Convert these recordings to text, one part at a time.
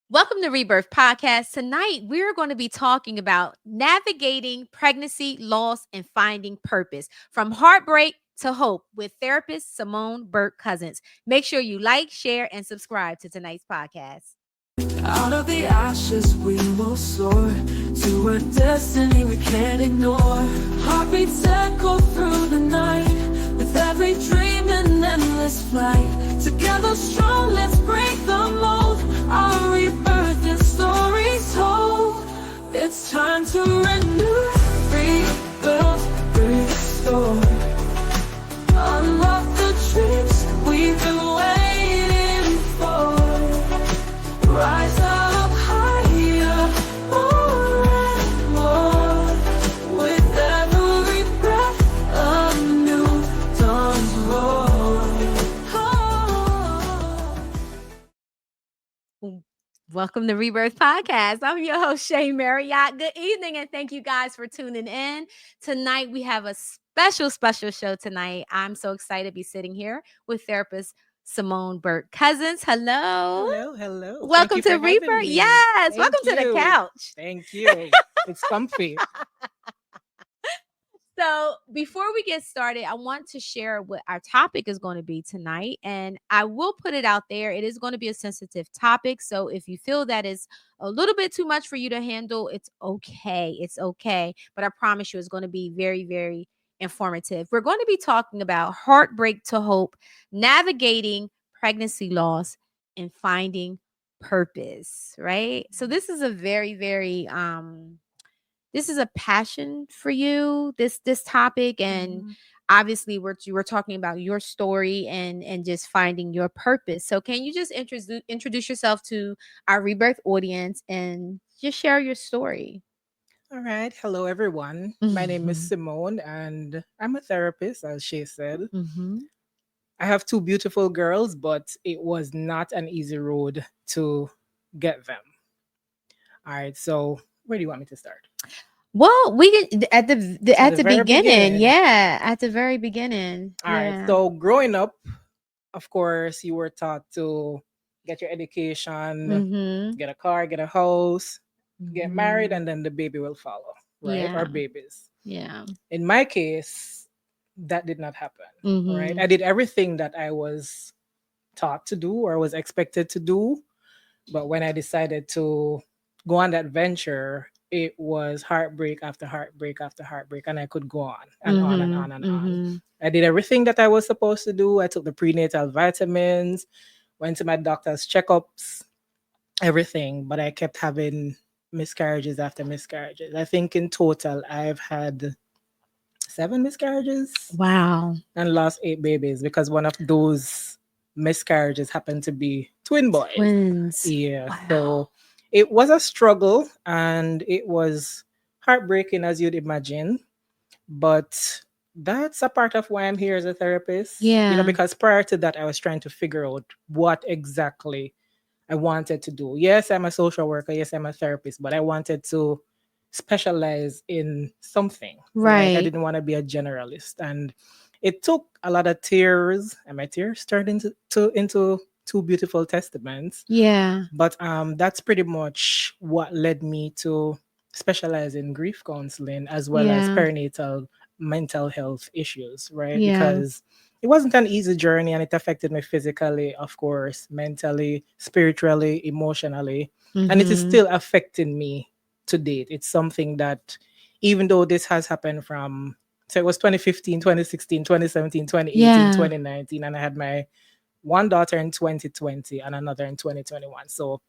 Welcome to Rebirth Podcast. Tonight, we're going to be talking about navigating pregnancy, loss, and finding purpose from heartbreak to hope with therapist Simone Burke-Cousins. Make sure you like, share, and subscribe to tonight's podcast. Out of the ashes we will soar to a destiny we can't ignore. Heartbeats echo through the night with every dream and endless flight. Together strong, let's break the mold. Our rebirth and stories told. It's time to renew, rebuild, restore. Unlock the dreams we've been waiting for. Rise up higher, more and more. With every breath, a new dawn's roar. Welcome to Rebirth Podcast. I'm your host, Shea Marriott. Good evening, and thank you guys for tuning in. Tonight, we have a special show tonight. I'm so excited to be sitting here with therapist Simone Burke-Cousins. Hello. Hello. Welcome to Rebirth. Yes. Thank Welcome to the you. couch. Thank you. It's comfy. So before we get started, I want to share what our topic is going to be tonight. And I will put it out there. It is going to be a sensitive topic. So if you feel that is a little bit too much for you to handle, it's okay. It's okay. But I promise you, it's going to be very, very informative. We're going to be talking about heartbreak to hope, navigating pregnancy loss, and finding purpose, right? So this is a very, very this is a passion for you, this topic, and obviously we're talking about your story and just finding your purpose. So can you just introduce yourself to our Rebirth audience and just share your story? All right. Hello, everyone. My name is Simone, and I'm a therapist, as she said. I have two beautiful girls, but it was not an easy road to get them. All right. So where do you want me to start? Well, we can at the very beginning. beginning. Yeah, at the very beginning. All right. So growing up, of course, you were taught to get your education, get a car, get a house, get married, and then the baby will follow, right? Yeah. Or babies. Yeah. In my case, that did not happen, right? I did everything that I was taught to do or was expected to do. But when I decided to go on that venture, it was heartbreak after heartbreak after heartbreak, and I could go on and on and on and on. I did everything that I was supposed to do. I took the prenatal vitamins, went to my doctor's checkups, everything, but I kept having miscarriages after miscarriages. I think in total, I've had 7 miscarriages. Wow. And lost 8 babies because one of those miscarriages happened to be twin boys. Twins. Yeah. Wow. So it was a struggle and it was heartbreaking, as you'd imagine. But that's a part of why I'm here as a therapist. Yeah. Because prior to that, I was trying to figure out what exactly I wanted to do. Yes, I'm a social worker. Yes, I'm a therapist, but I wanted to specialize in something. Right. I didn't want to be a generalist. And it took a lot of tears, and my tears turned into two beautiful testaments. Yeah. But that's pretty much what led me to specialize in grief counseling as well as perinatal mental health issues, right? Yeah. Because it wasn't an easy journey and it affected me physically, of course, mentally, spiritually, emotionally. And it is still affecting me to date. It's something that, even though this has happened from, so it was 2015, 2016, 2017, 2018, 2019, and I had my one daughter in 2020 and another in 2021. So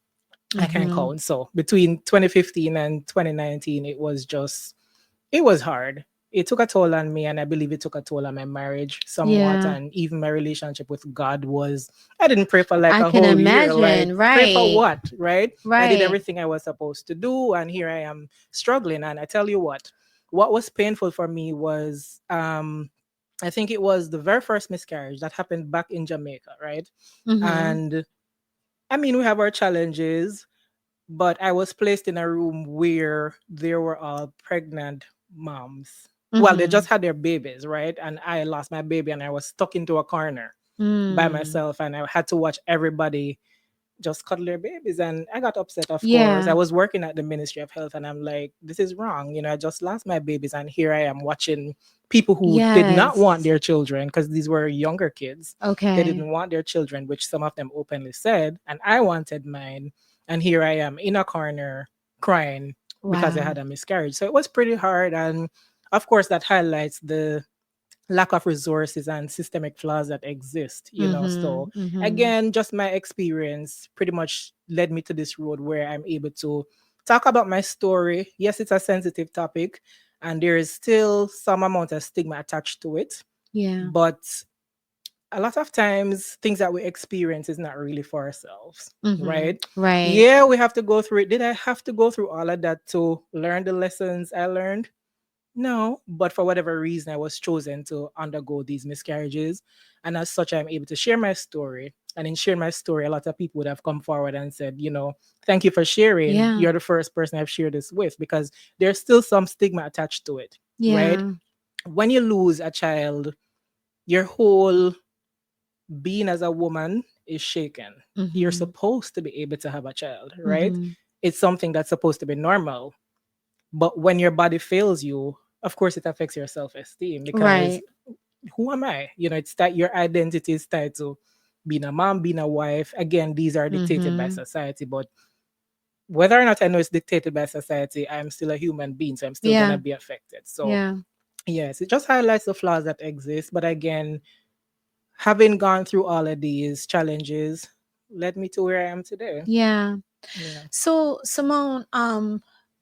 I can't count. So between 2015 and 2019, it was hard. It took a toll on me, and I believe it took a toll on my marriage somewhat, and even my relationship with God was, I didn't pray for like I a can whole imagine, year. Like, pray for right. what, right? Right. I did everything I was supposed to do, and here I am struggling. And I tell you what was painful for me was, I think it was the very first miscarriage that happened back in Jamaica, right? And I mean, we have our challenges, but I was placed in a room where there were all pregnant moms. Well, they just had their babies, right? And I lost my baby and I was stuck into a corner by myself, and I had to watch everybody just cuddle their babies. And I got upset, of course. I Yeah. was working at the Ministry of Health and I'm like, this is wrong. I just lost my babies and here I am watching people who did not want Yes. their children, because these were younger kids. They Okay. didn't want their children, which some of them openly said, and I wanted mine. And here I am in a corner crying because I Wow. had a miscarriage. So it was pretty hard. And of course, that highlights the lack of resources and systemic flaws that exist. So Mm-hmm. again, just my experience pretty much led me to this road where I'm able to talk about my story. Yes, it's a sensitive topic and there is still some amount of stigma attached to it, Yeah. but a lot of times things that we experience is not really for ourselves, Mm-hmm. right? Right. Yeah, we have to go through it. Did I have to go through all of that to learn the lessons I learned? No, but for whatever reason, I was chosen to undergo these miscarriages. And as such, I'm able to share my story. And in sharing my story, a lot of people would have come forward and said, thank you for sharing. Yeah. You're the first person I've shared this with, because there's still some stigma attached to it, right? Yeah. When you lose a child, your whole being as a woman is shaken. You're Mm-hmm. supposed to be able to have a child, right? Mm-hmm. It's something that's supposed to be normal. But when your body fails you, of course, it affects your self esteem, because Right. who am I? It's that your identity is tied to being a mom, being a wife. Again, these are dictated by Mm-hmm. society, but whether or not I know it's dictated by society, I'm still a human being, so I'm still going to Yeah. be affected. So, Yeah. yes, it just highlights the flaws that exist. But again, having gone through all of these challenges led me to where I am today. Yeah. Yeah. So, Simone,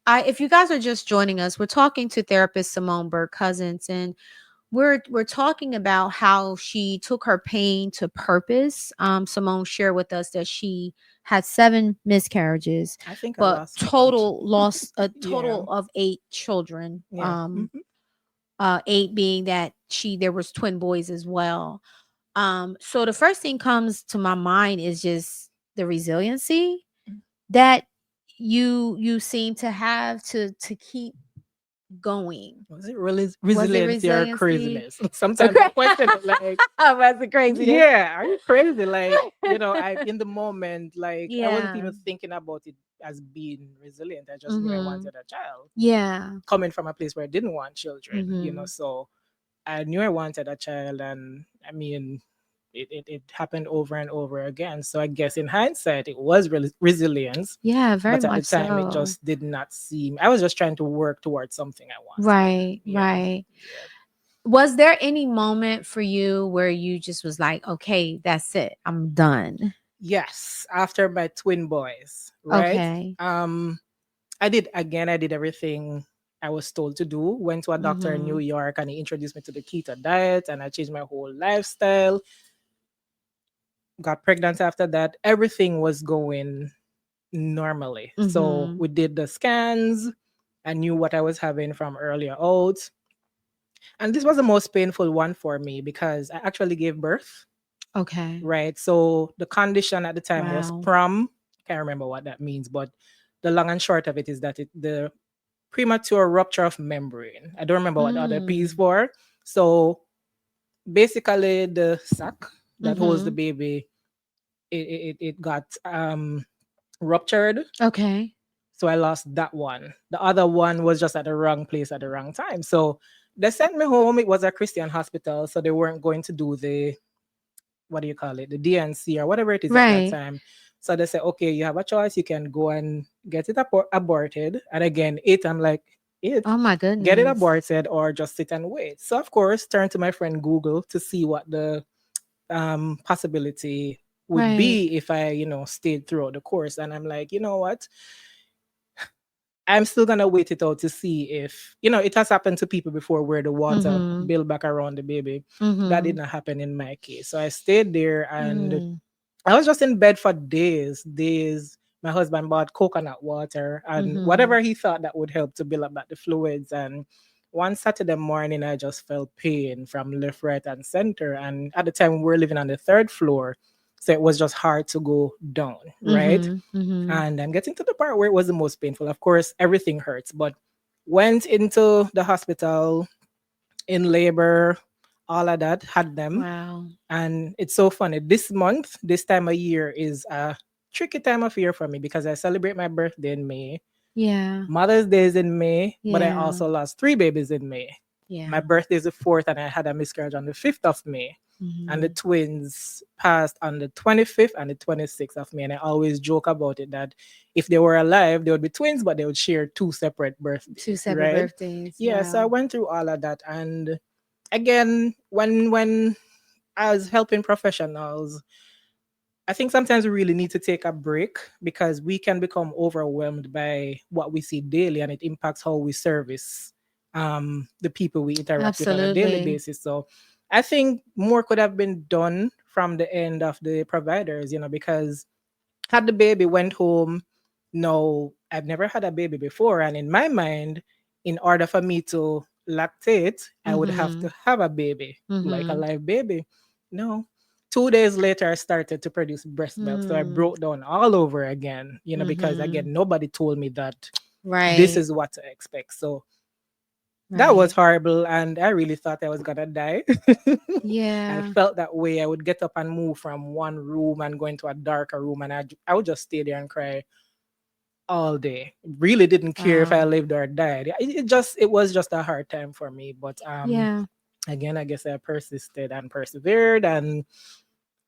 if you guys are just joining us, we're talking to therapist Simone Burke-Cousins, and we're talking about how she took her pain to purpose. Simone shared with us that she had 7 miscarriages, I think I but lost count. total lost a Yeah. total of 8 children. Yeah. 8 being that there was twin boys as well. So the first thing comes to my mind is just the resiliency that you seem to have to keep going. Was it really Was it resiliency or resiliency? craziness? Sometimes I Okay. question it, like, Was it craziness? yeah, are you crazy? Like, I in the moment, like, I wasn't Yeah. even thinking about it as being resilient. I just knew I Mhm. wanted a child, Yeah. coming from a place where I didn't want children. Mhm. So I knew I wanted a child, and I mean, it happened over and over again. So I guess in hindsight, it was really resilience, Yeah, very but at the much time, it so. just did not seem. I was just trying to work towards something I wanted. Right, Yeah, right. yeah. Was there any moment for you where you just was like, "Okay, that's it. I'm done." Yes, after my twin boys, right? Okay. Um, I did everything I was told to do. Went to a doctor in New Mhm. York and he introduced me to the keto diet and I changed my whole lifestyle. Got pregnant after that. Everything was going normally. So Mhm. we did the scans. I knew what I was having from earlier out. And this was the most painful one for me because I actually gave birth, Okay. right? So the condition at the time was Wow. PROM. Can't remember what that means, but the long and short of it is that the premature rupture of membrane. I don't remember what the other P is Mm. for. So basically, the sac that holds the Mhm. baby, it got ruptured. Okay. So I lost that one. The other one was just at the wrong place at the wrong time. So they sent me home. It was a Christian hospital, so they weren't going to do the, what do you call it, the DNC or whatever it is at that Right. time. So they said, okay, you have a choice. You can go and get it aborted. And again, I'm like, it, Oh my get it goodness. aborted or just sit and wait. So of course, turn to my friend Google to see what the possibility would Right. be if I, stayed throughout the course. And I'm like, you know what? I'm still gonna wait it out to see if it has happened to people before where the water Mhm. build back around the baby. That did Mhm. not happen in my case. So I stayed there and Mm. I was just in bed for days, days. My husband bought coconut water and Mhm. whatever he thought that would help to build up back the fluids. And one Saturday morning, I just felt pain from left, right, and center. And at the time, we were living on the third floor. So it was just hard to go down, right? Mhm. Mhm. And I'm getting to the part where it was the most painful. Of course, everything hurts, but went into the hospital in labor, all of that, had them. Wow. And it's so funny. This month, this time of year is a tricky time of year for me because I celebrate my birthday in May. Yeah. Mother's Day is in May, but I Yeah. also lost 3 babies in May. My Yeah. birthday is the 4th, and I had a miscarriage on the 5th of May. And the Mhm. twins passed on the 25th and the 26th of May. And I always joke about it that if they were alive, they would be twins, but they would share 2 separate Two birthdays, separate right? birthdays. Yeah, so I Wow. went through all of that. And again, when I was helping professionals, I think sometimes we really need to take a break because we can become overwhelmed by what we see daily and it impacts how we service the people we interact with on a daily Absolutely. basis. So I think more could have been done from the end of the providers, because had the baby went home, no, I've never had a baby before. And in my mind, in order for me to lactate, I would have Mhm. to have a baby, like a Mhm. live baby. No. 2 days later, I started to produce breast milk. So I Mm. broke down all over again, because Mhm. again, nobody told me that this Right. is what to expect. So that was Right. horrible. And I really thought I was going to die. I Yeah. felt that way. I would get up and move from one room and go into a darker room. And I would just stay there and cry all day. Really didn't care if I Wow. lived or died. It was just a hard time for me. But Yeah. again, I guess I persisted and persevered and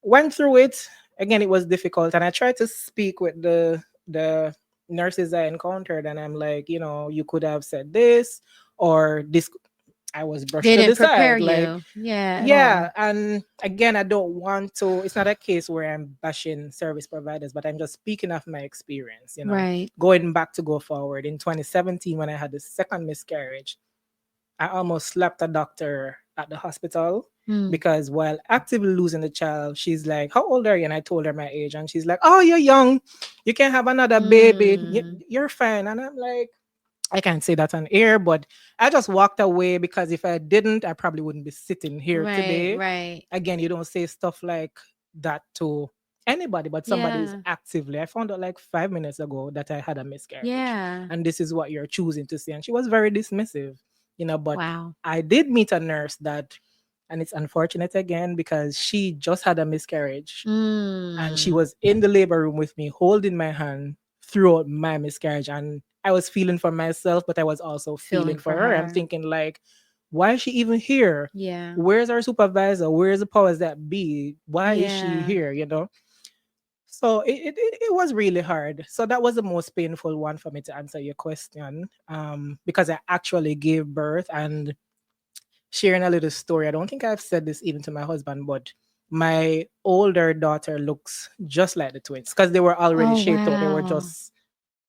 went through it. Again, it was difficult, and I tried to speak with the nurses I encountered, and I'm like, you could have said this or this. I was brushed They to didn't the prepare side, like, you. Yeah, at yeah. all. And again, I don't want to. It's not a case where I'm bashing service providers, but I'm just speaking of my experience. Right. Going back to go forward in 2017 when I had the second miscarriage. I almost slapped a doctor at the hospital Mm. because while actively losing the child, she's like, "How old are you?" And I told her my age, and she's like, "Oh, you're young. You can have another baby. Mm. You're fine." And I'm like, I can't say that on air, but I just walked away because if I didn't, I probably wouldn't be sitting here Right, today. right. Again, you don't say stuff like that to anybody, but somebody who's Yeah. actively. I found out like 5 minutes ago that I had a miscarriage, Yeah. and this is what you're choosing to say. And she was very dismissive, but Wow. I did meet a nurse that, and it's unfortunate again because she just had a miscarriage and she Mm. was in the labor room with me holding my hand throughout my miscarriage, and I was feeling for myself but I was also feeling Feeling for for her. I'm her. thinking like, why is she even here? Yeah. Where's our supervisor? Where's the powers that be? Why is she Yeah. here? So it was really hard. So that was the most painful one for me, to answer your question, because I actually gave birth. And sharing a little story. I don't think I've said this even to my husband, but my older daughter looks just like the twins because they were already Oh, shaped out. wow.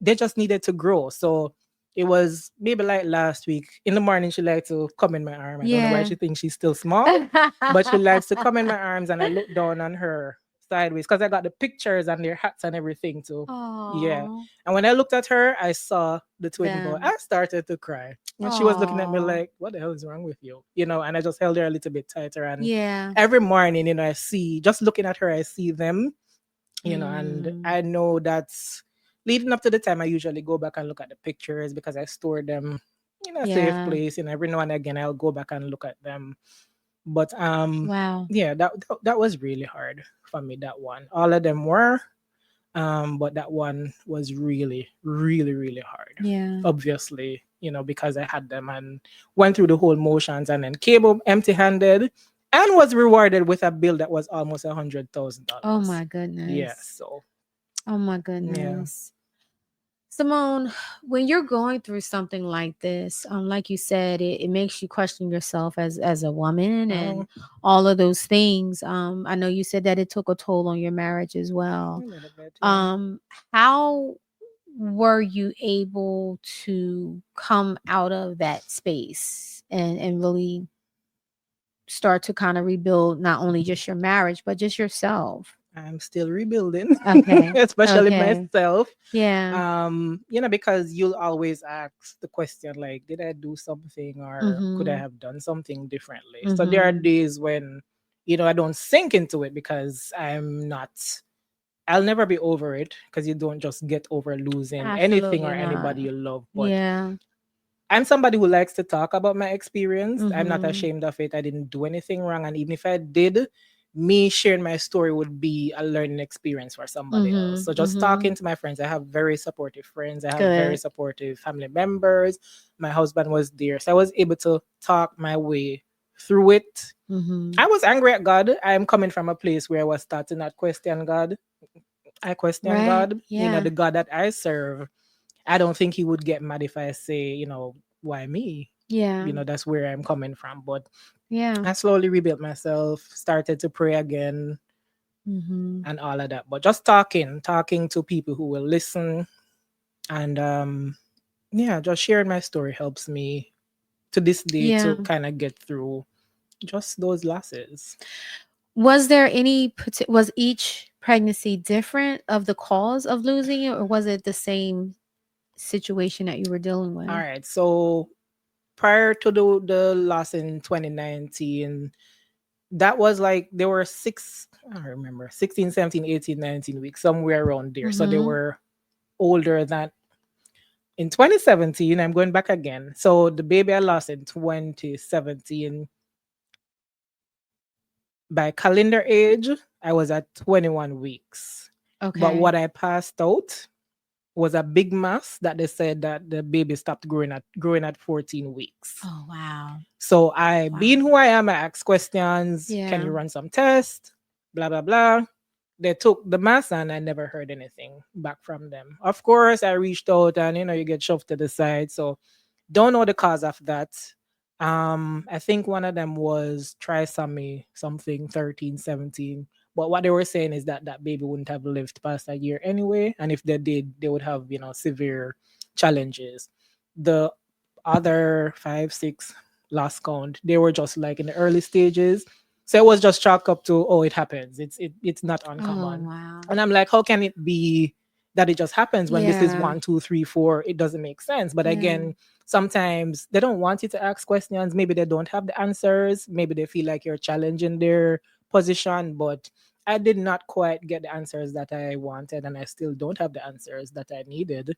They just needed to grow. So it was maybe like last week in the morning. She liked to come in my arm. I don't know why Yeah. she thinks she's still small, but she likes to come in my arms, and I look down on her sideways because I got the pictures and their hats and everything too. Yeah. Oh, And when I looked at her, I saw the twin boy. them. I started to cry. And she was looking at me Oh, like, what the hell is wrong with you? And I just held her a little bit tighter. And yeah. every morning, I see, just looking at her, I see them, and Mm. I know that's leading up to the time I usually go back and look at the pictures because I store them in a safe Yeah. place. Every now and again, I'll go back and look at them. But Wow. yeah, that was really hard for me. That one, all of them were, but that one was really, really, really hard. Yeah. Obviously, because I had them and went through the whole motions and then came home empty-handed and was rewarded with a bill that was almost Oh $100,000. my Yeah, goodness. so Oh my yeah. goodness. Simone, when you're going through something like this, like you said, it makes you question yourself as a woman Oh, and all of those things. I know you said that it took a toll on your marriage as a well. little bit, yeah. Um, how were you able to come out of that space and really start to kind of rebuild not only just your marriage but just yourself? I'm still rebuilding, Okay. especially Okay. myself. Yeah. Because you'll always ask the question like, did I do something or could I Mhm. have done something differently? So there are Mhm. days when, I don't sink into it because I'll never be over it because you don't just get over losing anything or Absolutely anybody not. you love. But Yeah. I'm somebody who likes to talk about my experience. I'm not Mhm. ashamed of it. I didn't do anything wrong. And even if I did, me sharing my story would be a learning experience for somebody else. So just talking to my friends, I have very supportive friends. I have very Good. supportive family members. My husband was there. So I was able to talk my way through it. I was angry at God. I'm coming from a place where I was starting to question God. I question Right. God, Yeah. the God that I serve. I don't think he would get mad if I say, why me? Yeah. That's where I'm coming from. But Yeah. I slowly rebuilt myself, started to pray again Mm-hmm. and all of that. But just talking to people who will listen and yeah, just sharing my story helps me to this day Yeah. to kind of get through just those losses. Was there was each pregnancy different of the cause of losing it, or was it the same situation that you were dealing All with? right. So prior to the loss in 2019, that was like there were I don't remember, 16, 17, 18, 19 weeks, somewhere around there. So they Mm-hmm. were older than in 2017. I'm going back again. So the baby I lost in 2017, by calendar age, I was at 21 weeks. But Okay. what I passed out was a big mass that they said that the baby stopped growing at 14 weeks. Oh wow. So I, Wow. being who I am, I asked questions. Can Yeah. you run some tests? Blah blah blah. They took the mass and I never heard anything back from them. Of course, I reached out and you get shoved to the side. So don't know the cause of that. I think one of them was trisomy something 13, 17. But what they were saying is that that baby wouldn't have lived past a year anyway. And if they did, they would have, severe challenges. The other five, six, last count, they were just like in the early stages. So it was just chalk up to, oh, it happens. It's not Oh uncommon. wow. And I'm like, how can it be that it just happens when this is Yeah. 1, 2, 3, 4? It doesn't make sense. But Yeah. again, sometimes they don't want you to ask questions. Maybe they don't have the answers. Maybe they feel like you're challenging their position. But I did not quite get the answers that I wanted, and I still don't have the answers that I needed.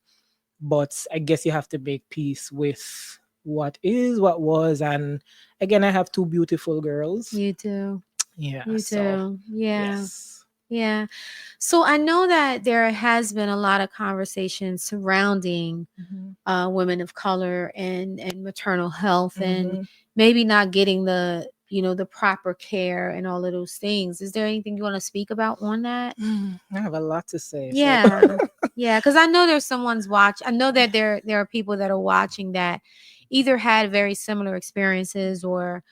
But I guess you have to make peace with what is, what was. And again, I have two beautiful girls. You do. Yeah. You So, do. Yeah. yes. Yeah. So I know that there has been a lot of conversation surrounding Mhm. women of color and maternal health, and Mhm. maybe not getting the proper care and all of those things. Is there anything you want to speak about on that? I have a lot to say. So, Yeah. Yeah, because I know there's someone's watch. I know that there are people that are watching that either had very similar experiences, or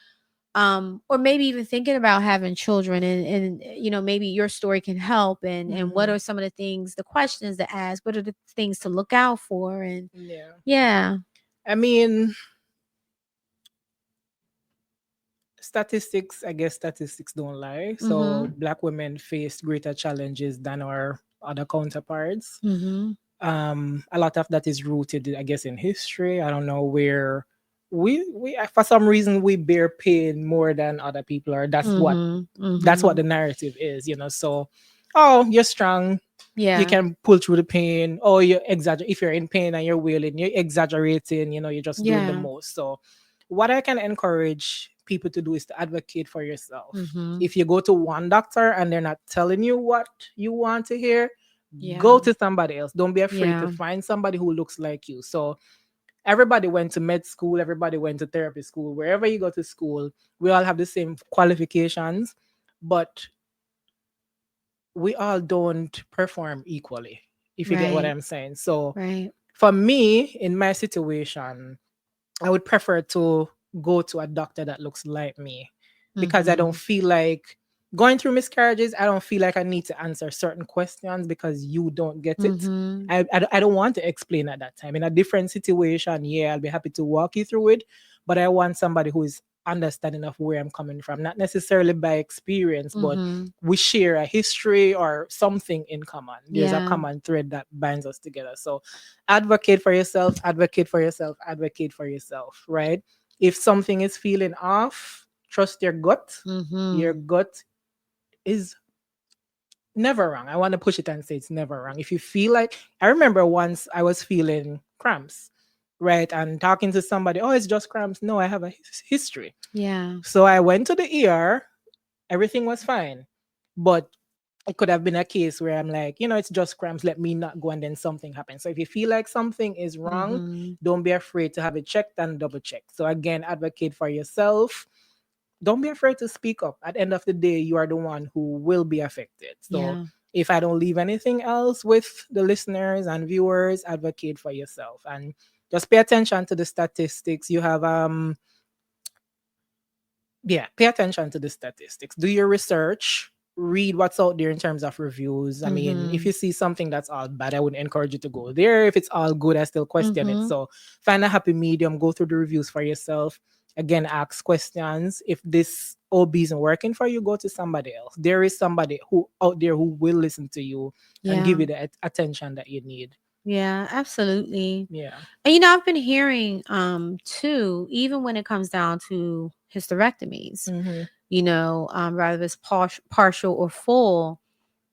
maybe even thinking about having children, and maybe your story can help, and what mhm. are some of the things, the questions to ask, what are the things to look out for, and Yeah. yeah. I mean, statistics, I guess statistics don't lie. So Mhm. black women face greater challenges than our other counterparts. Mhm. A lot of that is rooted, I guess, in history. I don't know where we for some reason we bear pain more than other people, or Mhm. that's what Mhm. the narrative is. So, oh, you're strong, you Yeah. can pull through the pain. Oh, you exaggerate. If you're in pain and you're wailing, you're exaggerating. You're just doing the Yeah. most. So what I can encourage people to do is to advocate for yourself. Mhm. If you go to one doctor and they're not telling you what you want to hear, Yeah. go to somebody else. Don't be afraid to Yeah. find somebody who looks like you. So everybody went to med school, everybody went to therapy school. Wherever you go to school, we all have the same qualifications, but we all don't perform equally, if you get what Right. I'm saying. So Right. for me, in my situation, I would prefer to go to a doctor that looks like me, because I don't Mhm. feel like going through miscarriages. I don't feel like I need to answer certain questions because you don't get it. Mhm. I don't want to explain at that time. In a different situation, yeah, I'll be happy to walk you through it, but I want somebody who is understanding of where I'm coming from, not necessarily by experience, but Mhm. we share a history or something in common. There's a Yeah. common thread that binds us together. So advocate for yourself, advocate for yourself, advocate for yourself, right? If something is feeling off, trust your gut. Your Mhm. gut is never wrong. I want to push it and say it's never wrong. If you feel like, I remember once I was feeling cramps, right? And talking to somebody, oh, it's just cramps. No, I have a history. Yeah. So I went to the ER. everything was fine. But it could have been a case where I'm like, it's just cramps, let me not go, and then something happens. So if you feel like something is wrong, Mm-hmm. don't be afraid to have it checked and double checked. So again, advocate for yourself. Don't be afraid to speak up. At the end of the day, you are the one who will be affected. So Yeah. if I don't leave anything else with the listeners and viewers, advocate for yourself and just pay attention to the statistics. You have yeah, pay attention to the statistics. Do your research. Read what's out there in terms of reviews. I mean, if Mm-hmm. you see something that's all bad, I would encourage you to go there. If it's all good, I still question it. Mm-hmm. So find a happy medium, go through the reviews for yourself. Again, ask questions. If this OB isn't working for you, go to somebody else. There is somebody who out there who will listen to you and give Yeah. you the attention that you need. Yeah, absolutely. Yeah. And I've been hearing too, even when it comes down to hysterectomies, Mm-hmm. rather it's partial or full,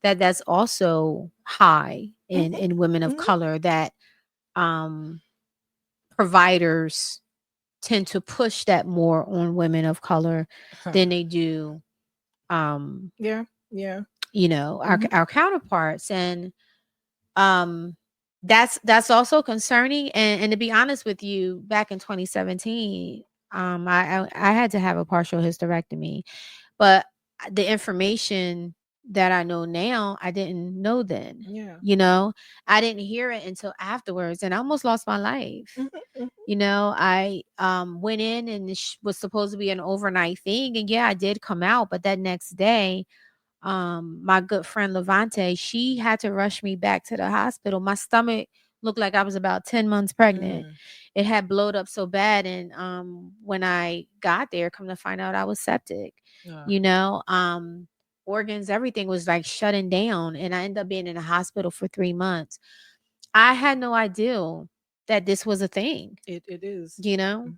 that's also high in women of Mm-hmm. color, that um providers tend to push that more on women of color Huh. than they do um Yeah. Yeah. our Mm-hmm. our counterparts. And um that's also concerning. And to be honest with you, back in 2017, I had to have a partial hysterectomy, but the information that I know now, I didn't know then. Yeah. I didn't hear it until afterwards, and I almost lost my life. Mm-hmm. I went in, and it was supposed to be an overnight thing, and yeah, I did come out, but that next day, my good friend Levante, she had to rush me back to the hospital. My stomach looked like I was about 10 months pregnant. Mm. It had blowed up so bad, and when I got there, come to find out I was septic. Yeah. you know Organs, everything was like shutting down, and I ended up being in a hospital for 3 months. I had no idea that this was a thing It is. you know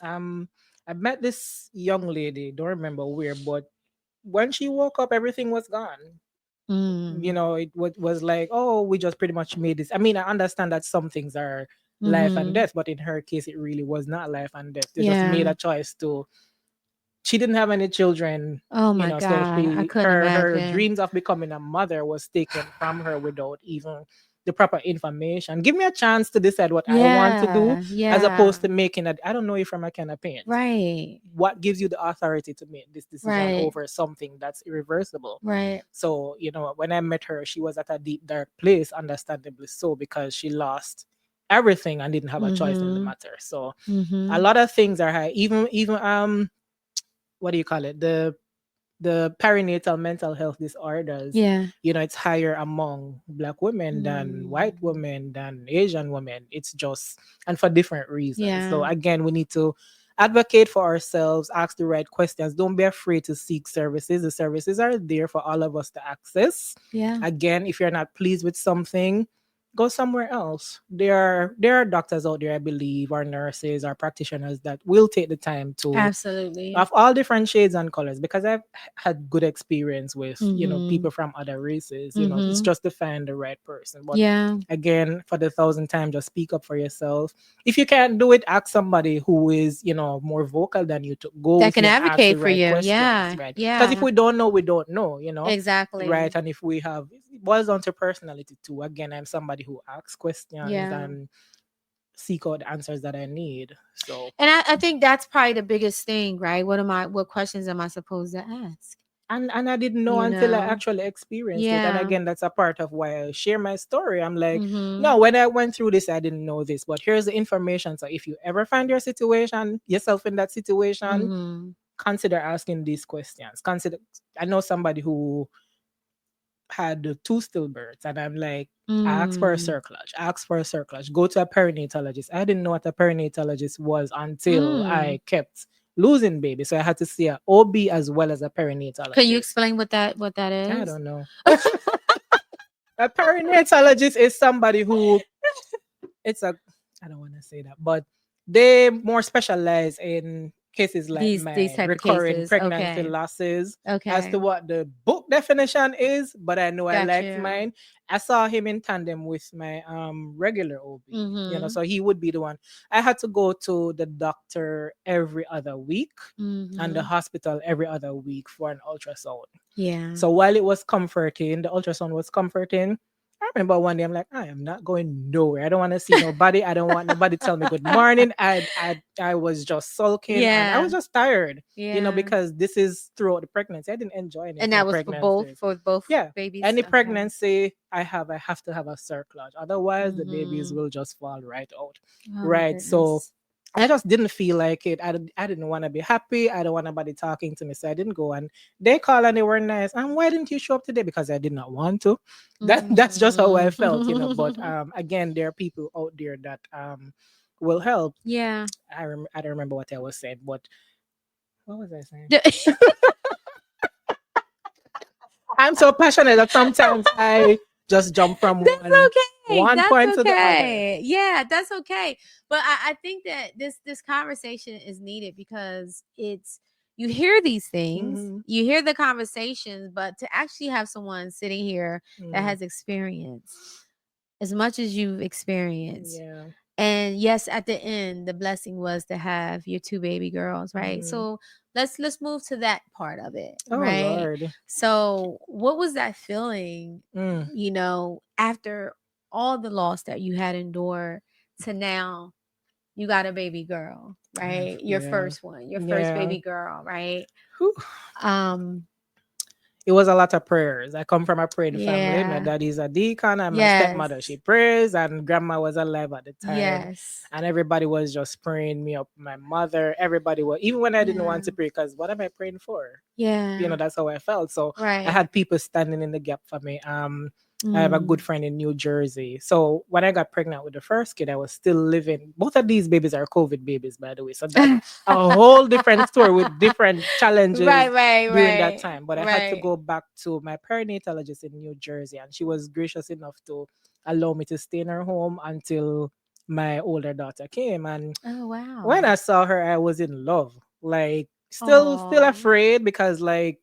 Mhm. I met this young lady, don't remember where, but when she woke up, everything was gone. mm. It was like, oh, we just pretty much made this. I mean, I understand that some things are life and Mm-hmm. death, but in her case, it really was not life and death. They just made Yeah. a choice to. She didn't have any children, Oh my so god, I she couldn't her imagine. dreams of becoming a mother was taken from her without even the proper information. Give me a chance to decide what I want to do, Yeah, as yeah. opposed to making a. I don't know if I'm a kind of parent. Right. What gives you the authority to make this decision Right. over something that's irreversible? Right. So, when I met her, she was at a deep, dark place, understandably so, because she lost everything and didn't have a choice in the Mhm. matter. So, a Mhm. lot of things are high. Even what do you call it? The perinatal mental health disorders, Yeah. it's higher among Black women than white Mm. women than Asian women. It's just, and for different reasons. So Yeah. again, we need to advocate for ourselves, ask the right questions. Don't be afraid to seek services. The services are there for all of us to access. Yeah. Again, if you're not pleased with something, go somewhere else. There are doctors out there, I believe, or nurses or practitioners that will take the time to, Absolutely. of all different shades and colors, because I've had good experience with Mhm. people from other races. It's Mhm. just to find the right person. But Yeah. again, for the thousandth time, just speak up for yourself. If you can't do it, ask somebody who is more vocal than you to go That with can you and ask the advocate for right you. questions, Yeah. right? Because if Yeah. we don't know, we don't know. Right? Exactly. And if we have, it boils down to personality too. Again, I'm somebody who asks questions Yeah. and seek out the answers that I need. So, And I think that's probably the biggest thing, right? What questions am I supposed to ask? and I didn't know You until I know? actually experienced it. And Yeah. again, that's a part of why I share my story. I'm like, no, Mhm. when I went through this, I didn't know this, but here's the information. So if you ever find yourself in that situation, Mhm. consider asking these questions. I know somebody who had two stillbirths, and I'm like, Mm. ask for a circlage, go to a perinatalogist. I didn't know what a perinatalogist was until Mm. I kept losing babies. So I had to see a OB as well as a Can you perinatalogist. explain what that I is? don't know. A perinatalogist is somebody who, it's a, I don't want to say that, but they more specialize in cases like These mine, type of recurring cases. pregnancy Okay. losses. As Okay. to what the book definition is, but I know I Got liked you. mine. I saw him in tandem with my regular OB, so he would be the one. I had to go to the doctor every other week and the hospital every other week for an ultrasound. Yeah. So while it was comforting, the ultrasound was comforting. I remember one day I'm like, I am not going nowhere. I don't want to see nobody. I don't want nobody to tell me good morning. I was just sulking and I Yeah. was just tired, Yeah. because this is throughout the pregnancy. I didn't enjoy any of And my that was pregnancies. for both Yeah. babies. Any Okay. pregnancy I have to have a cerclage. Otherwise the babies will just fall right out. Oh my Right. So goodness. I just didn't feel like it. I didn't want to be happy. I don't want nobody talking to me. So I didn't go. And they called and they were nice. And why didn't you show up today? Because I did not want to. That's just how I felt, But again, there are people out there that will help. Yeah. I don't remember what I was saying, but what was I saying? That's I'm so passionate that sometimes I just jump from okay. one That's point to the other. okay. Yeah, that's okay. But I think that this conversation is needed because it's you hear these things, you hear the conversations, but to actually have someone sitting here that has experience as much as you've experienced. Yeah. And yes, at the end, the blessing was to have your two baby girls, right? So let's move to that part of it, Oh right? Lord. So what was that feeling, after all the loss that you had endured to now you got a baby girl, right? Your first one, your first baby girl, right? Whew. It was a lot of prayers. I come from a praying family. My daddy's a deacon and my stepmother, she prays, and grandma was alive at the time. Yes. And everybody was just praying me up. My mother, everybody was, even when I didn't want to pray, because what am I praying for? Yeah. That's how I felt. So Right. I had people standing in the gap for me. I have a good friend in New Jersey. So when I got pregnant with the first kid, I was still living. Both of these babies are COVID babies, by the way. So that's a whole different story with different challenges during that time. But I had to go back to my perinatalogist in New Jersey, and she was gracious enough to allow me to stay in her home until my older daughter came. And oh wow. when I saw her, I was in love. Like still afraid because like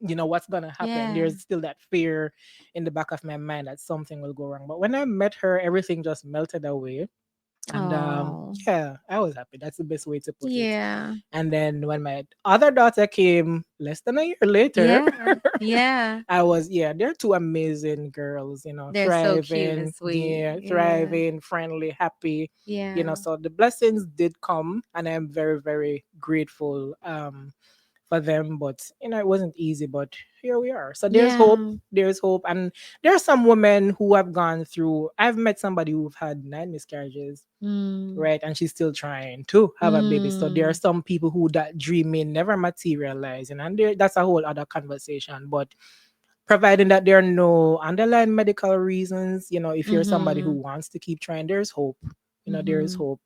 what's gonna happen. Yeah. There's still that fear in the back of my mind that something will go wrong. But when I met her, everything just melted away. And I was happy. That's the best way to put it. Yeah. And then when my other daughter came less than a year later, Yeah. I was they're two amazing girls, They're thriving, so cute and sweet. thriving, friendly, happy. Yeah. So the blessings did come, and I'm very, very grateful for them, but it wasn't easy, but here we are. So there's hope, and there are some women who have gone through. I've met somebody who've had 9 miscarriages, right, and she's still trying to have a baby. So there are some people who that dream may never materialize, and that's a whole other conversation. But providing that there are no underlying medical reasons, if you're somebody who wants to keep trying, there's hope. There's hope.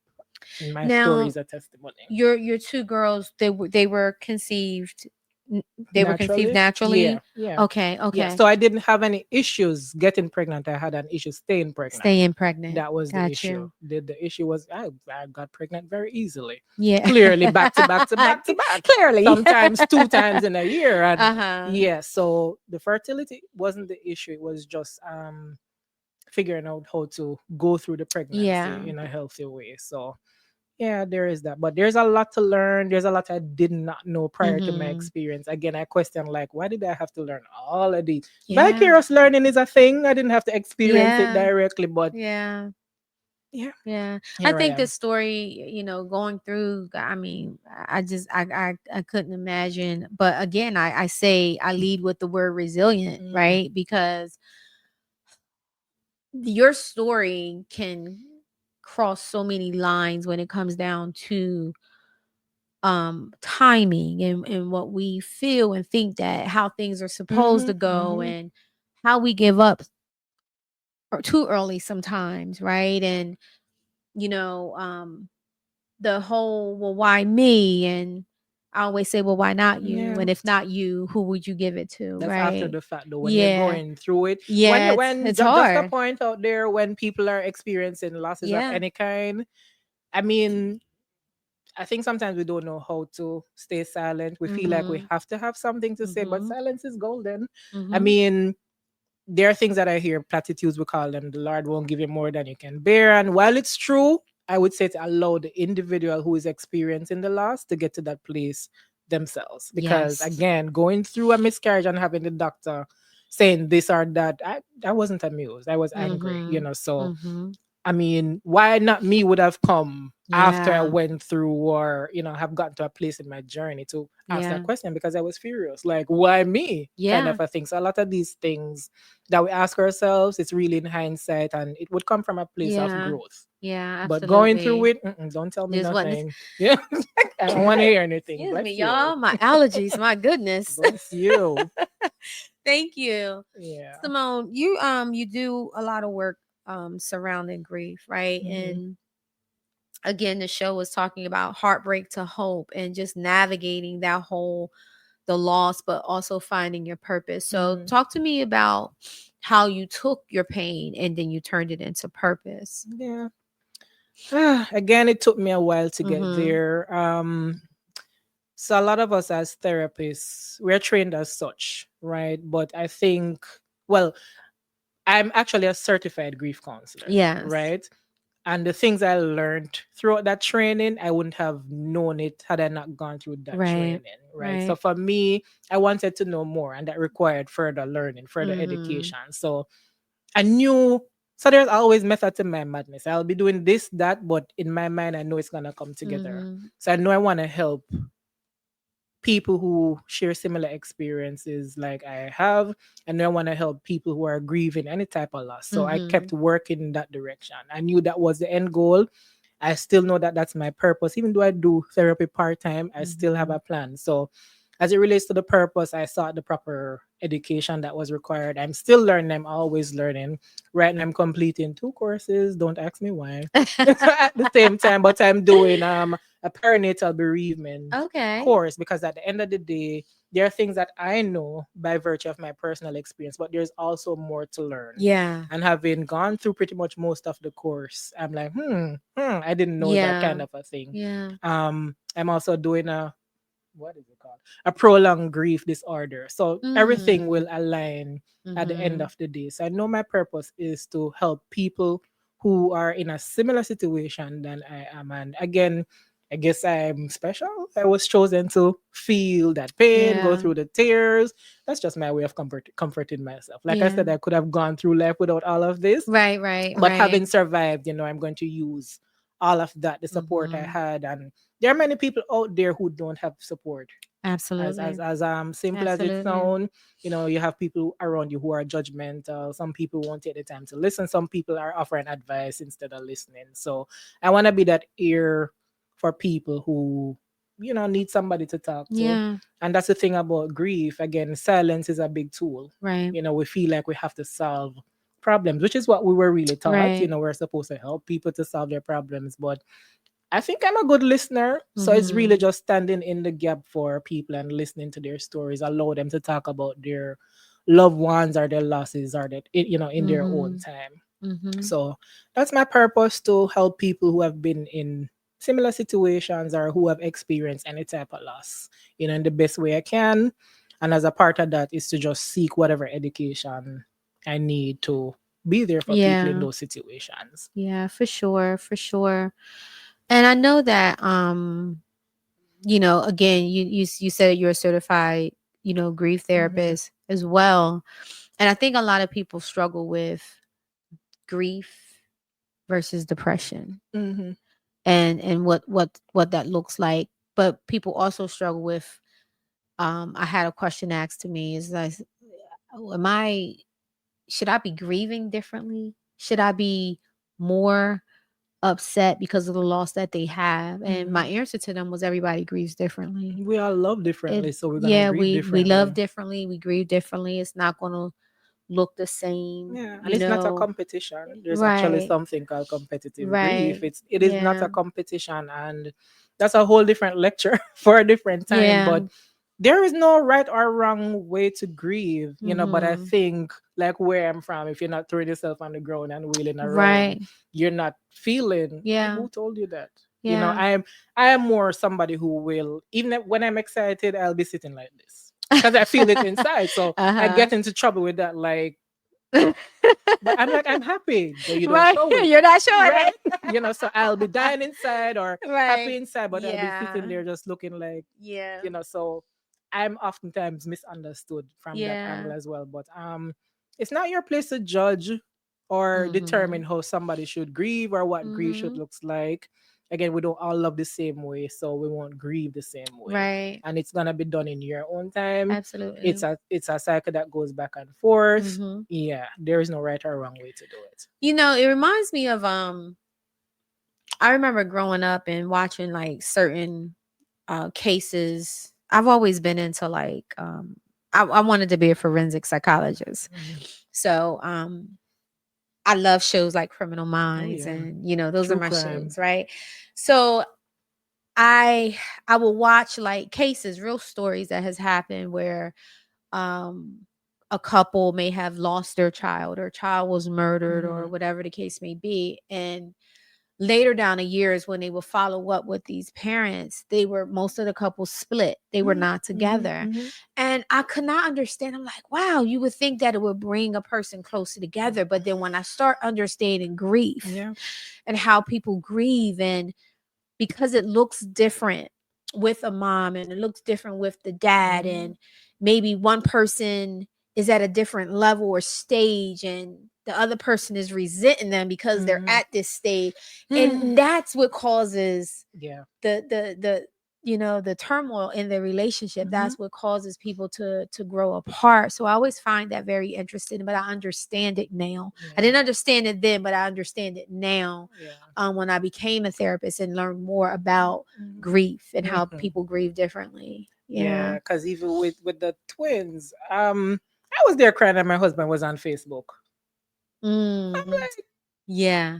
And my story is a testimony. Your two girls, they were conceived. They were conceived naturally. Yeah. Okay. Yeah. So I didn't have any issues getting pregnant. I had an issue staying pregnant. That was the issue. The issue was I got pregnant very easily. Yeah. Clearly, back to back to back to back. Clearly. Sometimes 2 times in a year. And so the fertility wasn't the issue. It was just figuring out how to go through the pregnancy in a healthy way. So there is that. But there's a lot to learn. There's a lot I did not know prior to my experience. Again, I question like, why did I have to learn all of these? Vicarious learning is a thing. I didn't have to experience it directly, but yeah. Here I think the story, going through, I mean, I couldn't imagine. But again, I say I lead with the word resilient, right? Because your story can cross so many lines when it comes down to timing and what we feel and think that how things are supposed to go and how we give up or too early sometimes, right? And the whole well why me, and I always say, well, why not you? And if not you, who would you give it to? That's right after the fact though, when you're going through it. When it's just hard. a point out there, when people are experiencing losses of any kind, I mean, I think sometimes we don't know how to stay silent. We feel like we have to have something to say, but silence is golden. I mean, there are things that I hear, platitudes, we call them, the Lord won't give you more than you can bear. And while it's true, I would say to allow the individual who is experiencing the loss to get to that place themselves. Because Yes. again, going through a miscarriage and having the doctor saying this or that, I wasn't amused. I was angry, Mm-hmm. So Mm-hmm. I mean, why not me would have come after I Yeah. went through, or have gotten to a place in my journey to ask that Yeah. question, because I was furious. Like, why me? Kind Yeah. of a thing. So a lot of these things that we ask ourselves, it's really in hindsight, and it would come from a place of Yeah. growth. Yeah, But going through absolutely. it, don't tell me Just what nothing. Yeah, I don't want to hear anything. excuse me, Bless you. y'all. My allergies, my goodness. Bless you. Thank you. Yeah. Simone, you do a lot of work surrounding grief, right? Hmm. And again, the show was talking about heartbreak to hope and just navigating that whole the loss, but also finding your purpose. So Hmm. talk to me about how you took your pain and then you turned it into purpose. Yeah. Again, it took me a while to get Mm-hmm. there. So a lot of us as therapists, we're trained as such, right? But I think, well, I'm actually a certified grief counselor, Yes. right? And the things I learned throughout that training, I wouldn't have known it had I not gone through that Right. training, right? So Right. for me, I wanted to know more, and that required further learning, further Mm-hmm. education. So I knew, so there's always method to my madness. I'll be doing this, that, but in my mind, I know it's gonna come together. Mm-hmm. So I know I want to help people who share similar experiences like I have, and I want to help people who are grieving any type of loss. So I Mm-hmm. kept working in that direction. I knew that was the end goal. I still know that that's my purpose. Even though I do therapy part time, I still have Mm-hmm. a plan. So as it relates to the purpose, I sought the proper education that was required. I'm still learning. I'm always learning. Right now, I'm completing 2 courses. Don't ask me why. At the same time, but I'm doing a perinatal bereavement Okay. course, because at the end of the day, there are things that I know by virtue of my personal experience, but there's also more to learn. Yeah. And having gone through pretty much most of the course, I'm like, I didn't know that Yeah. kind of a thing. Yeah. I'm also doing what is it called? A prolonged grief disorder. So everything will Mm. align at the end Mm-hmm. of the day. So I know my purpose is to help people who are in a similar situation than I am. And again, I guess I'm special. I was chosen to feel that pain, go Yeah. through the tears. That's just my way of comforting myself. Like I Yeah. said, I could have gone through life without all of this, Right, right, but right. having survived, I'm going to use all of that, the support I Mm-hmm. had. And there are many people out there who don't have support. as as Absolutely. as simple as it Absolutely. sounds. You have people around you who are judgmental. Some people won't take the time to listen. Some people are offering advice instead of listening. So I want to be that ear for people who need somebody to talk to. Yeah. And that's the thing about grief. Again, silence is a big tool. Right. We feel like we have to solve problems, which is what we were really taught. Right. We're supposed to help people to solve their problems, but I think I'm a good listener. So it's really Mm-hmm. just standing in the gap for people and listening to their stories, allow them to talk about their loved ones or their losses, or that in their own Mm-hmm. time. Mm-hmm. So that's my purpose, to help people who have been in similar situations or who have experienced any type of loss, in the best way I can. And as a part of that is to just seek whatever education I need to be there for people in Yeah. those situations. Yeah, for sure, for sure. And I know that again, you said you're a certified, grief Hmm. therapist as well. And I think a lot of people struggle with grief versus depression Hmm. and what that looks like. But people also struggle with I had a question asked to me is like, am I should I be grieving differently? Should I be more upset because of the loss that they have? And my Hmm. answer to them was everybody grieves differently. We all love It differently, so we're gonna Yeah, grieve we love differently. differently, we grieve differently. It's not gonna look the same, Yeah, and it's not a competition. There's actually Right. something called competitive grief. Right. It is not Yeah. a competition, and that's a whole different lecture for a different time. Yeah. But there is no right or wrong way to grieve, But I Mhm. think, like where I'm from, if you're not throwing yourself on the ground and wheeling around, Right. you're not feeling. Yeah. Who told you that? Yeah. I am more somebody who will, even when I'm excited, I'll be sitting like this because I feel it inside. So I Uh-huh. get into trouble with that, like, But I'm like, I'm happy, but you don't Right. show it. You're not showing Right? it. So I'll be dying inside or happy Right. inside, but I'll be sitting Yeah. there just looking like, Yeah. so I'm oftentimes misunderstood from that Yeah. angle as well. But it's not your place to judge or determine Mhm. how somebody should grieve or what grief should Mhm. looks like. Again, we don't all love the same way, so we won't grieve the same way. Right. And it's gonna be done in your own time. Absolutely. It's a cycle that goes back and forth. Mhm. Yeah, there is no right or wrong way to do it. It reminds me of I remember growing up and watching like certain cases. I've always been into like I wanted to be a forensic psychologist. Mhm. So I love shows like Criminal Oh Minds, yeah, and those are true my crime. shows, right? So I I will watch like cases, real stories that has happened where um a couple may have lost their child or child was murdered or Mhm. whatever the case may be, and later down the years when they would follow up with these parents, they were most of the couples split, they were Mhm. not Mhm. together. Mhm. And I could not understand. I'm like, wow, you would think that it would bring a person closer together, but then when I start understanding grief Yeah. and how people grieve, and because it looks different with a mom and it looks different with the dad, Mhm. and maybe one person is at a different level or stage and the other person is resenting them because they're Mhm. at this stage, and that's what causes Yeah. the the turmoil in the relationship. Mhm. That's what causes people to grow apart. So I always find that very interesting, but I understand it now. I Yeah. didn't understand it then, but I understand it now, Yeah. when I became a therapist and learned more about Mhm. grief and how Mhm. people grieve differently. Yeah, Yeah. because even with the twins, I was there crying that my husband was on Facebook. I'm Mm. like, Yeah.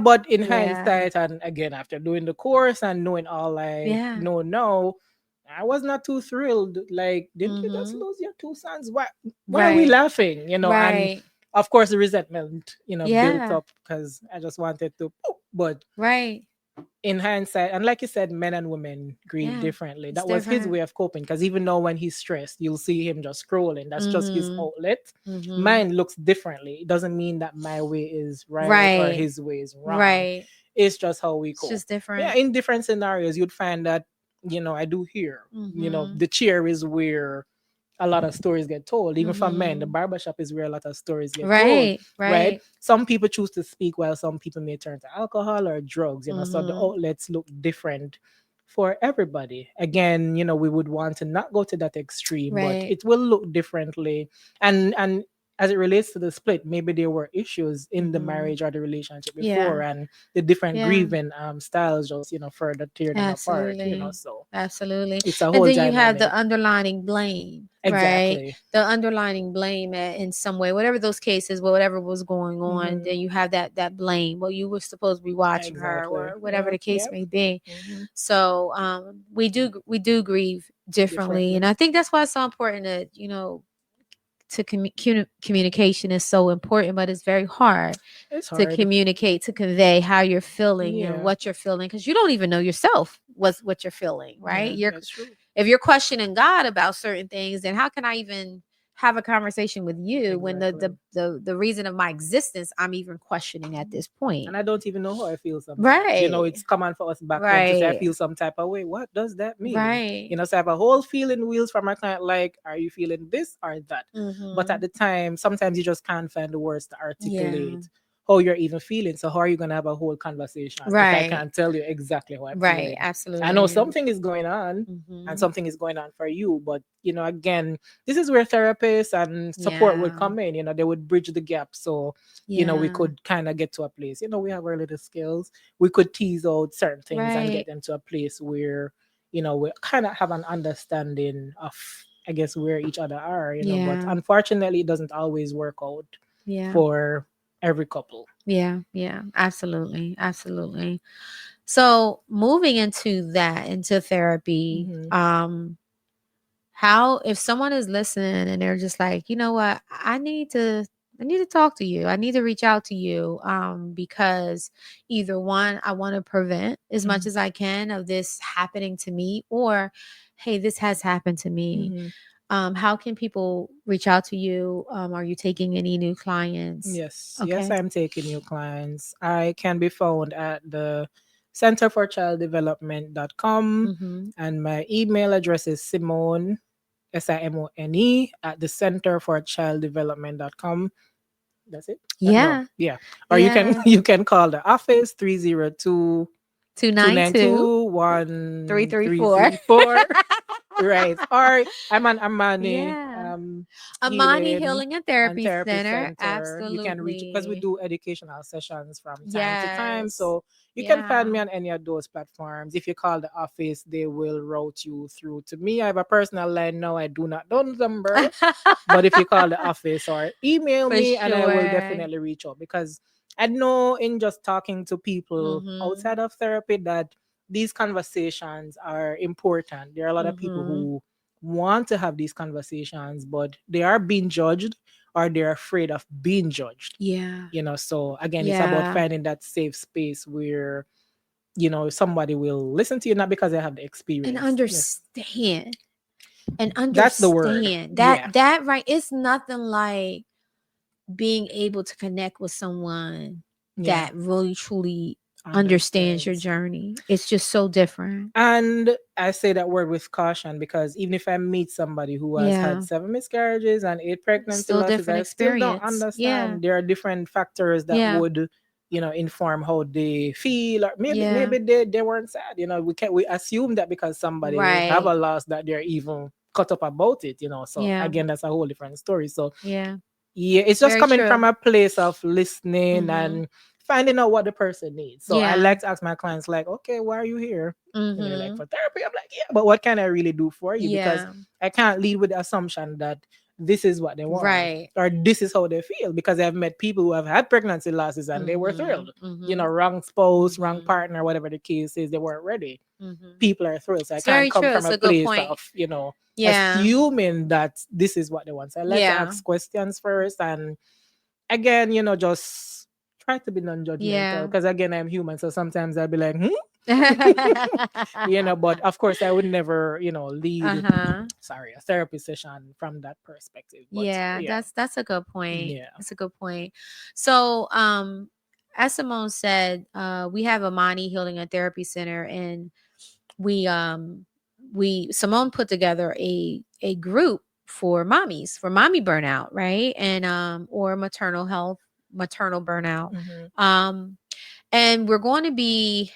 but in Yeah. hindsight, and again after doing the course and knowing all I Yeah. know now, I was not too thrilled. Like, didn't you just Mm-hmm. lose your two sons? Why are we Right. laughing? And Right. of course the resentment, built Yeah. up because I just wanted to. But Right. in hindsight, and like you said, men and women grieve Yeah. differently. It's That was his different. way of coping. Because even though when he's stressed, you'll see him just scrolling. That's just his Mm-hmm. outlet. Mm-hmm. Mine looks differently. It doesn't mean that my way is right or Right. his way is wrong. Right. It's just how we It's cope. just Yeah, different. in different scenarios, you'd find that, I do hear, Mm-hmm. the chair is where a lot of stories get told. Even for men, the Mm-hmm. barbershop is where a lot of stories get told, Right. right? Right. Some people choose to speak while some people may turn to alcohol or drugs, so the Mm-hmm. outlets look different for everybody. Again, we would want to not go to that extreme, but Right. it will look differently. And as it relates to the split, maybe there were issues in the Mm-hmm. marriage or the relationship before, Yeah. and the different Yeah. grieving styles just further tear them apart. Absolutely. So Absolutely. it's a And whole then you have the dynamic. underlining blame, right? Exactly. The underlining blame in some way, whatever those cases, whatever was going on, Hmm. then you have that blame. Well, you were supposed to be watching her, Exactly. or whatever Yeah. the case Yep. may be. Hmm. So we do grieve differently, and Differently. I think that's why it's so important that communication is so important, but it's very hard It's to hard. communicate, to convey how you're feeling and Yeah. what you're feeling, because you don't even know yourself what you're feeling, right? Yeah. You're That's true. If you're questioning God about certain things, then how can I even have a conversation with you when the Exactly. the the reason of my existence I'm even questioning at this point? And I don't even know how I feel sometimes. Right. It's common for us back home to say I Right. feel some type of way. What does that mean? Right. So I have a whole feeling wheels from my client, like, are you feeling this or that? But at Mm-hmm. the time, sometimes you just can't find the words to Yeah. articulate how you're even feeling. So how are you gonna have a whole conversation if I Right. can't tell you exactly how I'm Right. feeling? I know Absolutely. something is going on and Mm-hmm. something is going on for you, but again, this is where therapists and support would Yeah. come in. They would bridge the gap. So we Yeah. could kind of get to a place. We have our little skills. We could tease out certain things and get Right. them to a place where, we kind of have an understanding of, I guess, where each other are, but Yeah. unfortunately, it doesn't always work out Yeah. for every couple. Yeah. Yeah. Absolutely. Absolutely. So moving into therapy, Hmm. how, if someone is listening and they're just like, you know what, I need to talk to you. I need to reach out to you, because either one, I want to prevent as much Hmm. as I can of this happening to me, or hey, this has happened to me. Hmm. How can people reach out to you? Are you taking any new clients? Yes, Okay. I'm taking new clients. I can be found at the Center for Child Development.com, Mm-hmm. and my email address is Simone, Simone, at the Center for Child Development.com. That's it. No, Yeah. yeah. Or you can Yeah. you can call the office 302 292 292 334. 1334. Right. Or I'm an Amani Yeah. Amani Healing Healing and and Therapy Therapy Center. Center. You can reach because we Absolutely. do educational sessions from time to time. Yes. So you can find Yeah. me on any of those platforms. If you call the office, they will route you through to me. I have a personal line now. I do not know the number. But if you call the office or email For me, and I will sure. definitely reach out, because I know in just talking to people Mm-hmm. outside of therapy that these conversations are important. There are a lot of people Mm-hmm. who want to have these conversations, but they are being judged or they're afraid of being judged. Yeah. So again, it's about Yeah. finding that safe space where, somebody will listen to you, not because they have the And experience. Yes. understand. And That's the word. understand that Yeah. that right, it's nothing like being able to connect with someone Yeah. that really truly understands your Understands. journey. It's just so different. And I say that word with caution, because even if I meet somebody who has had Yeah. 7 miscarriages and 8 pregnancy Still losses, different I still don't experience. Yeah. understand. There are different factors that Yeah. would, inform how they feel, or maybe Yeah. maybe they weren't sad. We assume that because somebody have Right. a loss that they're even cut up about it. So Yeah. again, that's a whole different story. So Yeah. yeah, it's just Very coming from true. a place of listening Mm-hmm. and finding out what the person needs. So I Yeah. like to ask my clients, like, okay, why are you here? They're like, Mm-hmm. for therapy. I'm like, yeah, but what can I really do for you? Because Yeah. I can't lead with the assumption that this is what they want Right. or this is how they feel. Because I've met people who have had pregnancy losses and they were Mm-hmm. thrilled. Mm-hmm. Wrong spouse, wrong Mm-hmm. partner, whatever the case is, they weren't ready. Mm-hmm. People are thrilled. So I It's can't very come true. from It's a a good place point. of, Yeah. assuming that this is what they want. So I like to Yeah. ask questions first, and again, just try to be non-judgmental, Yeah. because again, I'm human. So sometimes I'll be like, but of course I would never, lead, Uh-huh. sorry, a therapy session from that perspective. But Yeah, yeah, that's a good point. yeah. That's a good point. So, as Simone said, we have a Mani Healing and Therapy Center, and we Simone put together a group for mommies, for mommy burnout, right? And or maternal health, maternal burnout. Mm-hmm. Um, and we're going to be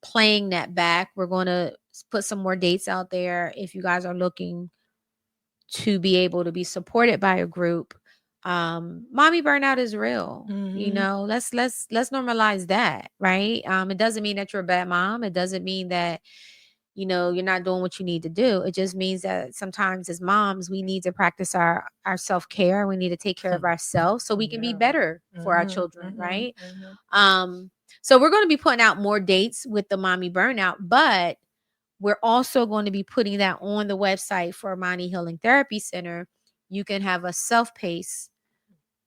playing that back. We're going to put some more dates out there if you guys are looking to be able to be supported by a group. Mommy burnout is real. Mm-hmm. Let's normalize that, right? It doesn't mean that you're a bad mom. It doesn't mean that you're not doing what you need to do. It just means that sometimes as moms we need to practice our self-care. We need to take care of ourselves so we can be Yeah. better for our Mm-hmm. children, Mm-hmm. right? Mm-hmm. um so we're going to be putting out more dates with the mommy burnout, but we're also going to be putting that on the website for Mommy Healing Therapy Center. You can have a self-paced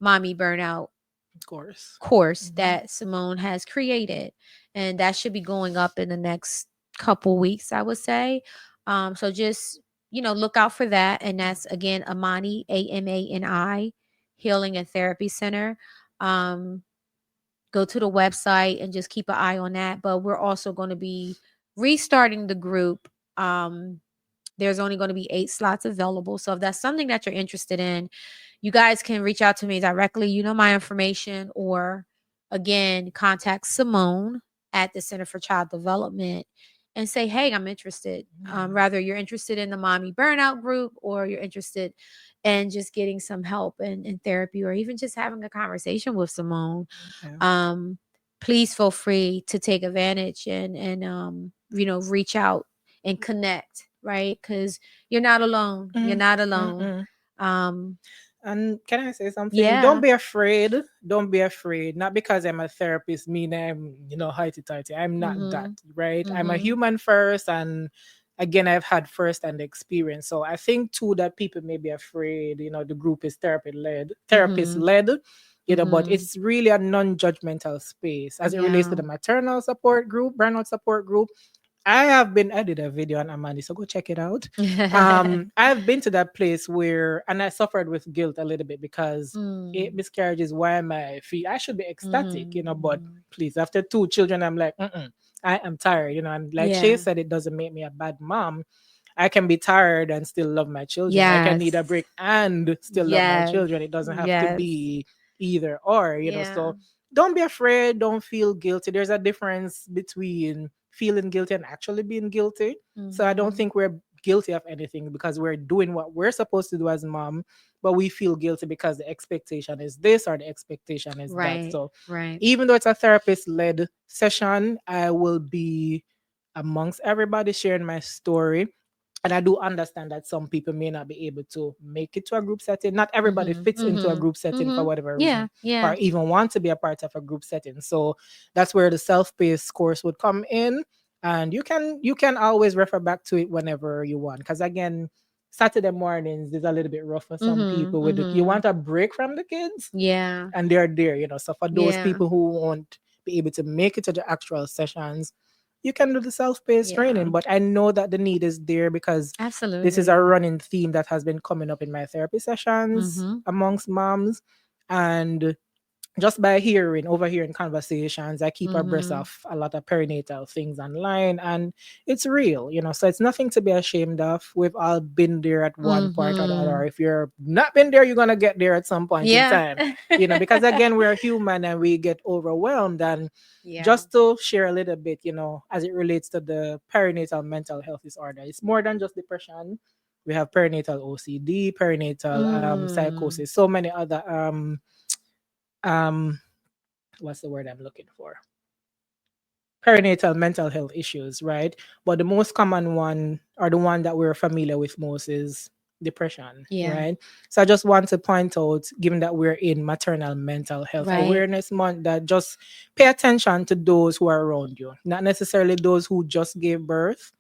mommy burnout Of course. course Mm-hmm. that Simone has created, and that should be going up in the next couple weeks, I would say. So just look out for that, and that's again Amani, AMANI Healing and Therapy Center. Go to the website and just keep an eye on that. But we're also going to be restarting the group. There's only going to be 8 slots available. So if that's something that you're interested in, you guys can reach out to me directly. You know my information, or again, contact Simone at the Center for Child Development and say, hey, I'm interested. Rather, you're interested in the mommy burnout group, or you're interested in just getting some help and therapy, or even just having a conversation with Simone. Yeah. Please feel free to take advantage and reach out and connect, right? Because you're not alone. You're Mm, not alone. mm-mm. Um, And can I say something? Don't yeah. be afraid. Don't be afraid. Not because I'm a therapist, mean I'm, highty-tighty. I'm not that, Mm-hmm. right? I'm a Mm-hmm. human first. And again, I've had first-hand experience. So I think too that people may be afraid, the group is therapist Mm-hmm. led, but Mm-hmm. it's really a non-judgmental space as it relates to Yeah. the maternal support group, burnout support group. I did a video on Amani, so go check it out. I've been to that place where, and I suffered with guilt a little bit because eight Mm. miscarriages, why am I feel, I should be ecstatic, Mhm, but mhm. please, after two children, I'm like, I am tired, and like Shay Yeah. said, it doesn't make me a bad mom. I can be tired and still love my children. I can need a Yes. break and still love my Yes. children. It doesn't have to Yes. be either or, Yeah. so don't be afraid, don't feel guilty. There's a difference between feeling guilty and actually being guilty. So I don't Mhm. think we're guilty of anything because we're doing what we're supposed to do as mom, but we feel guilty because the expectation is this or the expectation is that. Right. So Right. even though it's a therapist led session, I will be amongst everybody sharing my story. And I do understand that some people may not be able to make it to a group setting. Not everybody Mhm. fits into a Mhm. group setting for Mhm. whatever Yeah. reason, Yeah. or even want to be a part of a group setting. So that's where the self-paced course would come in. And you can always refer back to it whenever you want. Because again, Saturday mornings is a little bit rough for some Mhm. people with it. You Mhm. want a break from the kids Yeah. and they're there, So for those Yeah. people who won't be able to make it to the actual sessions, you can do the self-paced Yeah. training. But I know that the need is there because this is a Absolutely. running theme that has been coming up in my therapy sessions Mhm. amongst moms. And just by overhearing conversations, I keep abreast Mhm. of a lot of perinatal things online, and it's real, So it's nothing to be ashamed of. We've all been there at one point or the other. Mhm. If you're not been there, you're gonna get there at some point in Yeah. time, because again, we're human and we get overwhelmed. And Yeah. just to share a little bit, as it relates to the perinatal mental health disorder, it's more than just depression. We have perinatal OCD, perinatal Mm. psychosis, so many other um what's the word I'm looking for? Perinatal mental health issues, right? But the most common one, or the one that we're familiar with most, is depression, Yeah. right? So I just want to point out, given that we're in Maternal Mental Health Right. Awareness Month, that just pay attention to those who are around you, not necessarily those who just gave birth.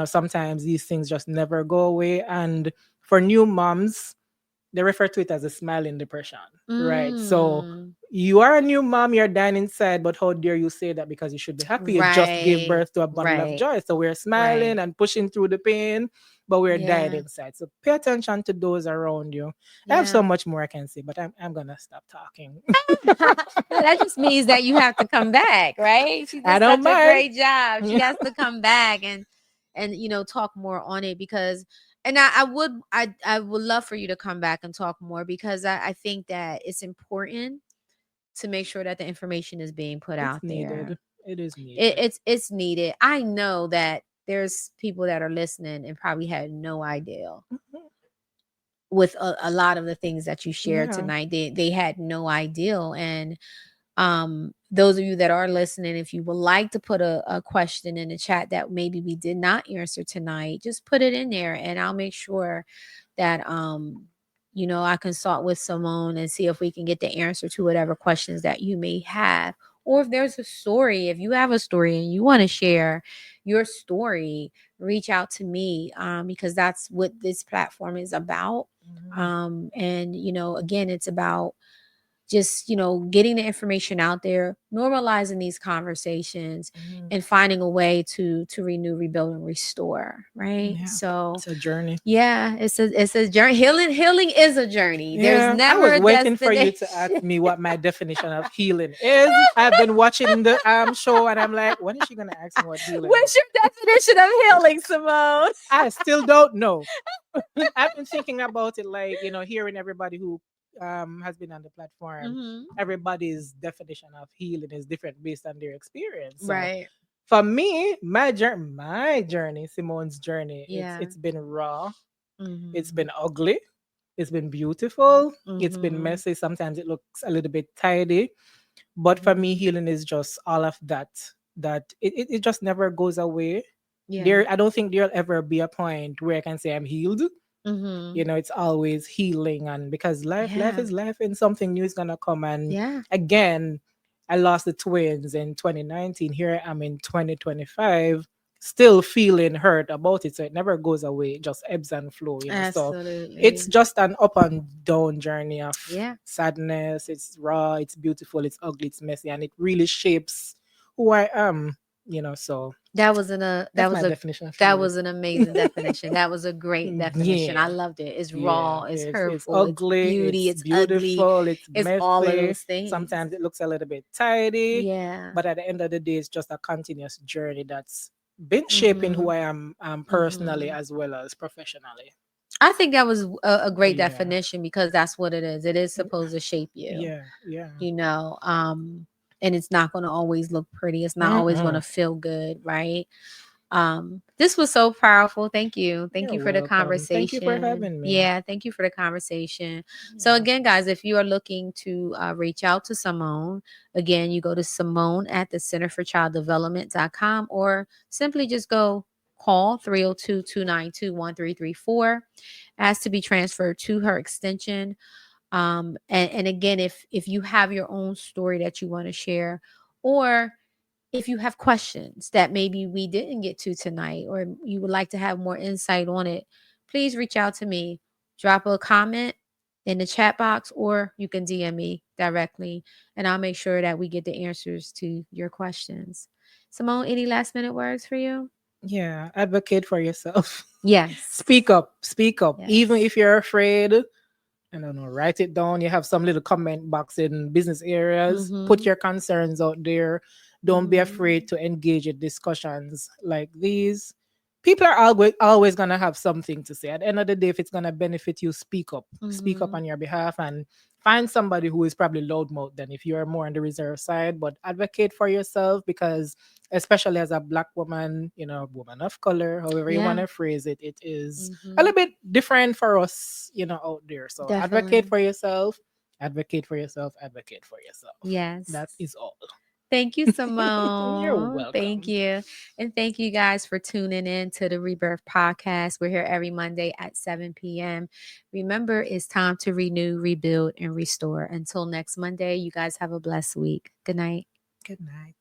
Sometimes these things just never go away. And for new moms, they refer to it as a smiling depression, right? So Mm. you are a new mom, you're dying inside, but how dare you say that because you should be happy? You just gave Right. birth to a bundle of Right. joy. So we're Right. smiling and pushing through the pain, but we're dying Yeah. inside. So pay attention to those around you. I have so Yeah. much more I can say, but I'm gonna stop talking. No, that just means that you have to come back, right? She I did don't such a mind. great job. She has to come back and talk more on it because and I would love for you to come back and talk more because I think that it's important to make sure that the information is being put It's out there. needed. It is It, needed. it's needed. I know that there's people that are listening and probably had no idea Mhm. with a lot of the things that you shared Yeah. tonight. They had no idea. And those of you that are listening, if you would like to put a question in the chat that maybe we did not answer tonight, just put it in there and I'll make sure that I consult with Simone and see if we can get the answer to whatever questions that you may have. Or if there's a story, if you have a story and you want to share your story, reach out to me because that's what this platform is about. Mhm. And again, it's about just getting the information out there, normalizing these conversations, Mhm. and finding a way to renew, rebuild, and restore, right? Yeah. So It's a journey. yeah, it's a journey. Healing is a journey. There's Yeah, I never was a waiting for you destination. to ask me what my definition of healing is. I've been watching the show and I'm like, when is she gonna ask me what healing is? What's your definition of healing, Simone? I still don't know. I've been thinking about it, like, hearing everybody who has been on the platform, Hmm. everybody's definition of healing is different based on their experience. So Right. for me, my journey, Simone's journey, it's Yeah. it's been raw, it's Hmm. been ugly, it's been beautiful, it's been Hmm. messy. Sometimes it looks a little bit tidy, but for me, Hmm. healing is just all of that. That it just never goes away. Yeah. I don't think there'll ever be a point where I can say I'm healed. Hmm. It's always healing, and because life Yeah. is life, and something new is gonna come. And Yeah. again, I lost the twins in 2019. Here I am in 2025, still feeling hurt about it. So it never goes away. It just ebbs and flow. So it's Absolutely. just an up and down journey of Yeah. sadness. It's raw, it's beautiful, it's ugly, it's messy, and it really shapes who I am. So That was an that's my definition of that you. was an amazing definition. That was a great definition. I Yeah. loved it. It's Yeah, raw, it's it's hurtful, it's ugly, beauty, it's it's ugly, beautiful, it's it's all of messy. those things. Sometimes it looks a little bit tidy, Yeah. but at the end of the day, it's just a continuous journey that's been shaping who Mhm. I am personally Mhm. as well as professionally. I think that was a great Yeah, definition because that's what it is. It is supposed to shape you, yeah, yeah. you know. And it's not going to always look pretty. It's not always going to Mm-mm. feel good, right? This was so powerful. Thank you. Thank You're you for the welcome. Thank you for conversation. having me. Yeah, thank you for the conversation. So Yeah. again, guys, if you are looking to reach out to Simone, again, you go to Simone at the Center for Child Development.com, or simply just go call 302-292-1334, ask to be transferred to her extension. And again, if you have your own story that you want to share, or if you have questions that maybe we didn't get to tonight, or you would like to have more insight on it, please reach out to me. Drop a comment in the chat box, or you can DM me directly, and I'll make sure that we get the answers to your questions. Simone, any last minute words for you? Yeah, advocate for yourself. Yes. Speak up, speak up. Even Yes. if you're afraid, I don't know, write it down. You have some little comment box in business areas. Put Mm-hmm. your concerns out there. Don't be afraid Mm-hmm. to engage in discussions like these. People are always gonna have something to say. At the end of the day, if it's gonna benefit you, speak up. Speak up Mm-hmm. on your behalf and find somebody who is probably loudmouth than if you're more on the reserve side, but advocate for yourself because especially as a black woman, woman of color, however you want Yeah. to phrase it, it is a Mm-hmm. little bit different for us, out there. So advocate Definitely. for yourself, advocate for yourself, advocate for yourself. Yes. That is all. Thank you, You're Simone. Thank welcome. you. And thank you guys for tuning in to the Rebirth Podcast. We're here every Monday at 7 p.m. Remember, it's time to renew, rebuild, and restore. Until next Monday, you guys have a blessed week. Good night. Good night.